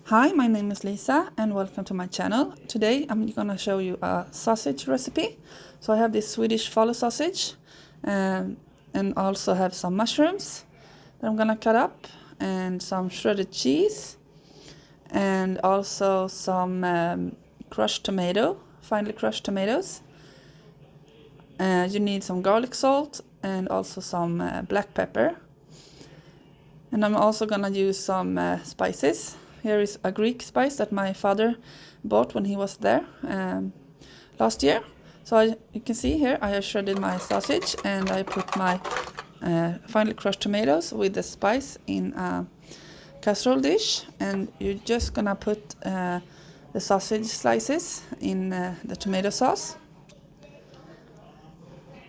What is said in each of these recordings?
Hi, my name is Lisa and welcome to my channel. Today I'm gonna show you a sausage recipe. So I have this Swedish follow sausage and also have some mushrooms that I'm gonna cut up and some shredded cheese and also some crushed tomato, finely crushed tomatoes. You need some garlic salt and also some black pepper. And I'm also gonna use some spices. Here is a Greek spice that my father bought when he was there last year. So you can see here I have shredded my sausage and I put my finely crushed tomatoes with the spice in a casserole dish. And you're just gonna put the sausage slices in the tomato sauce.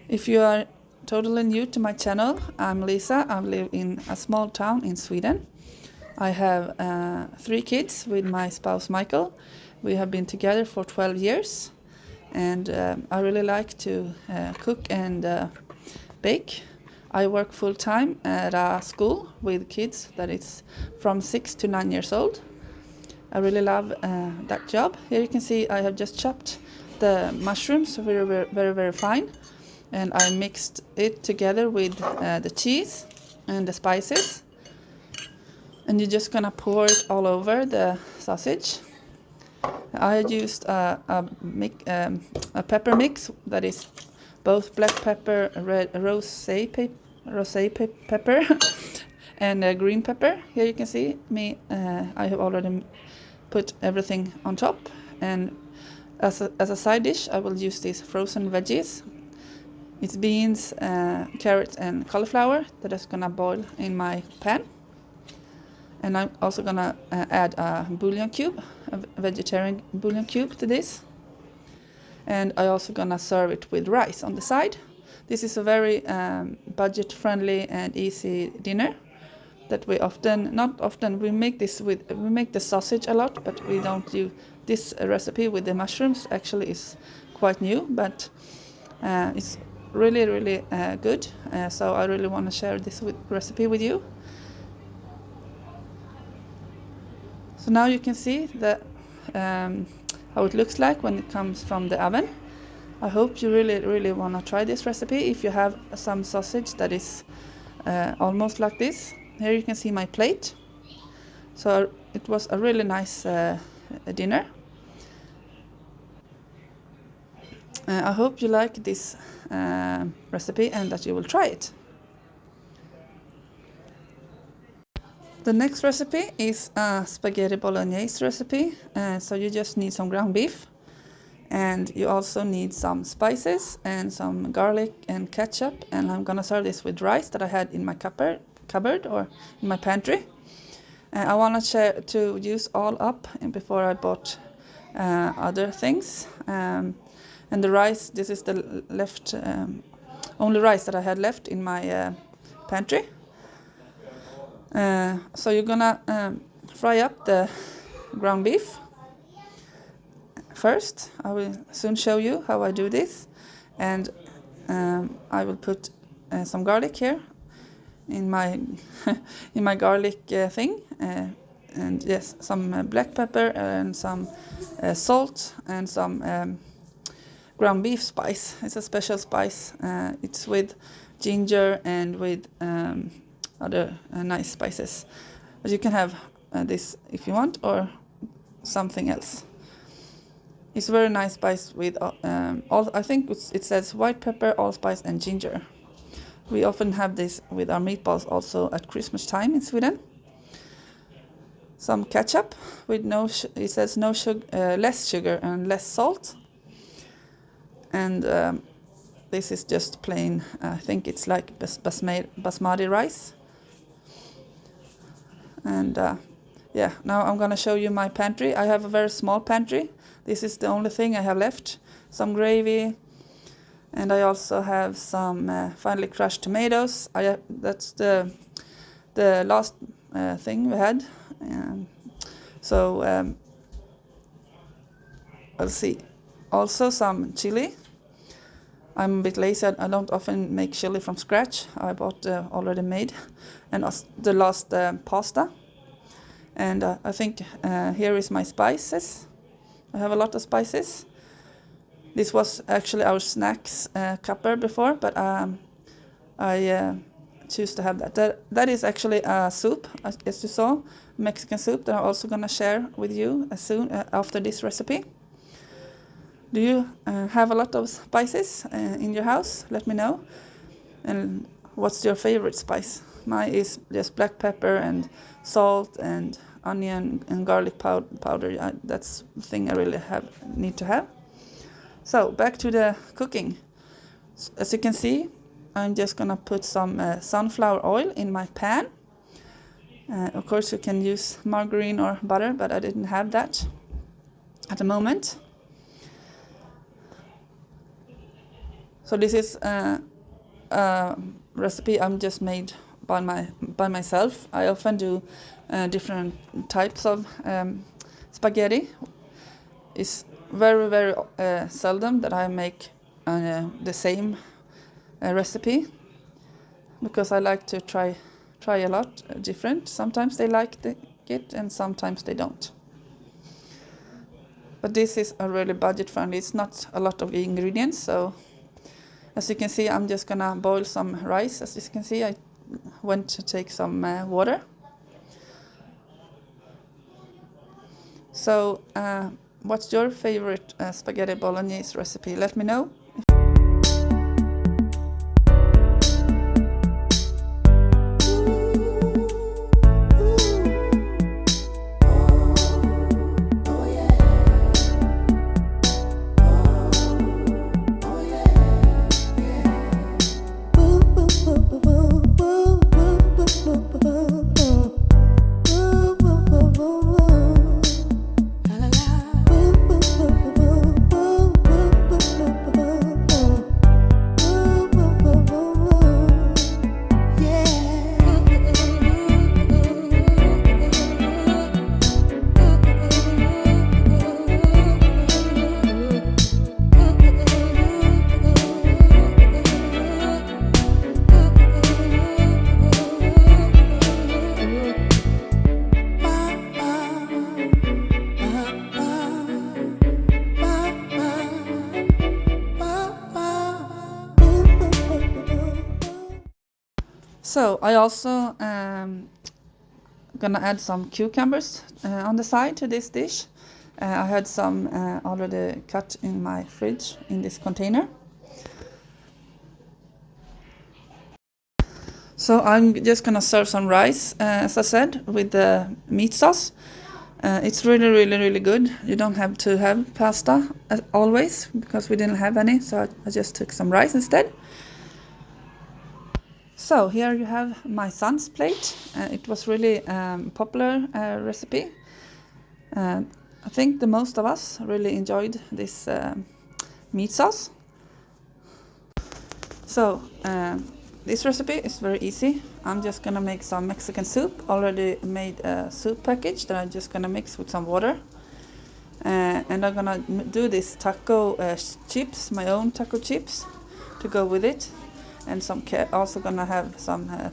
If you are totally new to my channel, I'm Lisa. I live in a small town in Sweden. I have 3 kids with my spouse Michael. We have been together for 12 years and I really like to cook and bake. I work full-time at a school with kids that is from 6 to 9 years old. I really love that job. Here you can see I have just chopped the mushrooms very fine, and I mixed it together with the cheese and the spices. And you're just gonna pour it all over the sausage. I used a pepper mix that is both black pepper, rosé pepper, and green pepper. Here you can see me. I have already put everything on top, and as a side dish, I will use these frozen veggies. It's beans, carrots, and cauliflower that is gonna boil in my pan. And I'm also gonna add a bouillon cube, a vegetarian bouillon cube to this. And I also gonna serve it with rice on the side. This is a very budget-friendly and easy dinner that we we make the sausage a lot, but we don't do this recipe with the mushrooms. Actually, is quite new, but it's really good. So I really want to share this recipe with you. So now you can see how it looks like when it comes from the oven. I hope you really want to try this recipe if you have some sausage that is almost like this. Here you can see my plate. So it was a really nice dinner. I hope you like this recipe and that you will try it. The next recipe is a spaghetti bolognese recipe. So you just need some ground beef, and you also need some spices and some garlic and ketchup. And I'm gonna serve this with rice that I had in my cupboard or in my pantry. I wanted to use all up before I bought other things. And the rice, this is the only rice that I had left in my pantry. So you're gonna fry up the ground beef first. I will soon show you how I do this, and I will put some garlic here in my in my garlic thing, and yes, some black pepper and some salt and some ground beef spice. It's a special spice. It's with ginger and with other nice spices, but you can have this if you want or something else. It's a very nice spice with I think it says white pepper, allspice, and ginger. We often have this with our meatballs also at Christmas time in Sweden. Some ketchup with it says no sugar, less sugar and less salt. And this is just plain. I think it's like basmati rice. And yeah, now I'm gonna show you my pantry. I have a very small pantry. This is the only thing I have left. Some gravy, and I also have some finely crushed tomatoes. That's the last thing we had. So I'll see. Also some chili. I'm a bit lazy. I don't often make chili from scratch. I bought already made, and the last pasta. And I think here is my spices. I have a lot of spices. This was actually our snacks cupper before, but I choose to have that. That is actually a soup, as you saw, Mexican soup that I'm also gonna share with you soon after this recipe. Do you have a lot of spices in your house? Let me know. And what's your favorite spice? Mine is just black pepper and salt and onion and garlic powder. That's the thing I really need to have. So back to the cooking. As you can see, I'm just gonna put some sunflower oil in my pan. Of course you can use margarine or butter, but I didn't have that at the moment. So this is a recipe I'm just made by myself. I often do different types of spaghetti. It's very seldom that I make the same recipe, because I like to try a lot different. Sometimes they like it and sometimes they don't. But this is a really budget friendly. It's not a lot of ingredients, so as you can see, I'm just gonna boil some rice. As you can see, I went to take some water. So what's your favorite spaghetti bolognese recipe? Let me know. So I also gonna add some cucumbers on the side to this dish. I had some already cut in my fridge in this container. So I'm just gonna serve some rice, as I said, with the meat sauce. It's really good. You don't have to have pasta as always, because we didn't have any, so I just took some rice instead. So here you have my son's plate. It was really popular recipe. I think the most of us really enjoyed this meat sauce. So this recipe is very easy. I'm just gonna make some Mexican soup. Already made a soup package that I'm just gonna mix with some water. And I'm gonna do this taco chips, my own taco chips, to go with it. And also gonna have some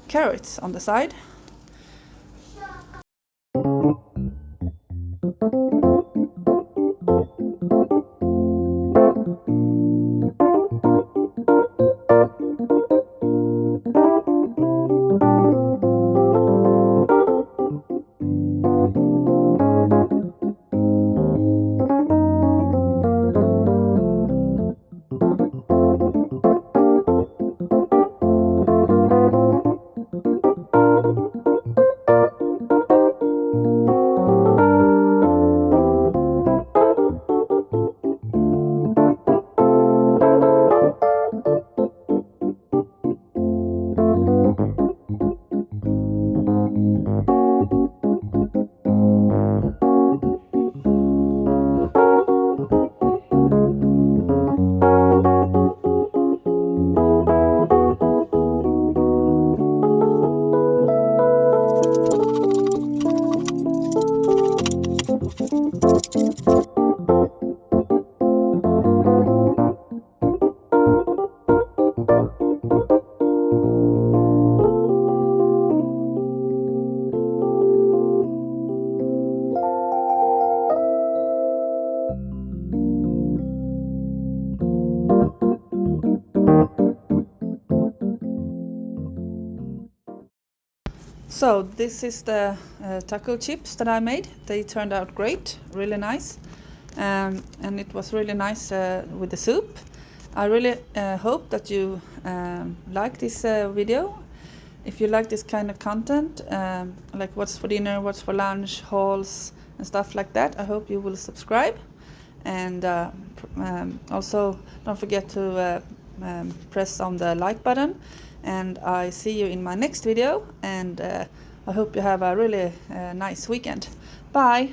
carrots on the side. So this is the taco chips that I made. They turned out great, really nice, and it was really nice with the soup. I really hope that you like this video. If you like this kind of content, like what's for dinner, what's for lunch, hauls and stuff like that, I hope you will subscribe. And also don't forget to press on the like button. And I see you in my next video, and I hope you have a really nice weekend. Bye!